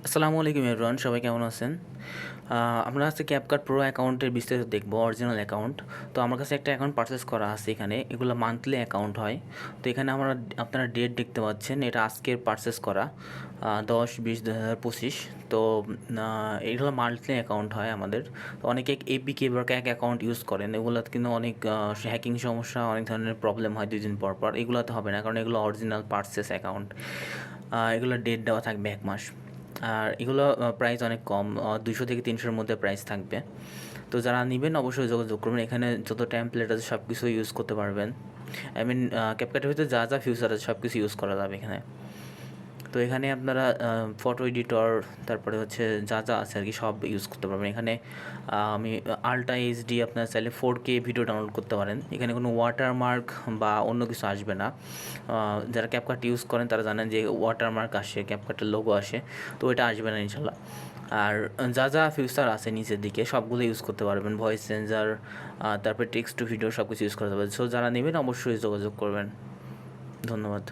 আসসালামু আলাইকুম এভরিওয়ান, সবাই কেমন আছেন? আমরা আজকে ক্যাপকাট প্রো অ্যাকাউন্টের বিস্তারিত দেখবো, অরিজিনাল অ্যাকাউন্ট। তো আমার কাছে একটা অ্যাকাউন্ট পারচেস করা আছে এখানে। এগুলো মান্থলি অ্যাকাউন্ট হয়। তো এখানে আপনারা ডেট দেখতে পাচ্ছেন, এটা আজকের পারচেস করা 10-20-2025। তো এগুলো মান্থলি অ্যাকাউন্ট হয় আমাদের। তো অনেকে এপিকে বা ক্যাক অ্যাকাউন্ট ইউজ করেন, এগুলোতে কিন্তু অনেক হ্যাকিং সমস্যা, অনেক ধরনের প্রবলেম হয় 2 দিন পর পর। এগুলোতে হবে না, কারণ এগুলো অরিজিনাল পারচেস অ্যাকাউন্ট। এগুলো ডেট দেওয়া থাকবে 1 মাস। আর এগুলো প্রাইস অনেক কম, 200 থেকে 300-র মধ্যে প্রাইস থাকবে। তো যারা নেবেন অবশ্যই যোগাযোগ করবেন। এখানে যত টেমপ্লেট আছে সব কিছু ইউজ করতে পারবেন। আই মিন ক্যাপকাটের ভিতরে যা যা ফিউচার আছে সব কিছু ইউজ করা যাবে এখানে। তো এখানে আপনারা ফটো এডিটর, তারপরে হচ্ছে যা যা আছে আর কি সব ইউজ করতে পারবেন এখানে। আমি আল্ট্রা এইচডি, আপনারা চাইলে 4K ভিডিও ডাউনলোড করতে পারেন। এখানে কোনো ওয়াটারমার্ক বা অন্য কিছু আসবে না। যারা ক্যাপকাট ইউজ করেন তারা জানেন যে ওয়াটারমার্ক আসে, ক্যাপকাটের লোগো আসে, তো এটা আসবে না ইনশাল্লাহ। আর যা যা ফিউচার আছে নিচের দিকে সবগুলো ইউজ করতে পারবেন, ভয়েস চেঞ্জার, তারপরে টেক্সট টু ভিডিও সব কিছু ইউজ করতে পারবেন। সো যারা নেবেন অবশ্যই যোগাযোগ করবেন। ধন্যবাদ।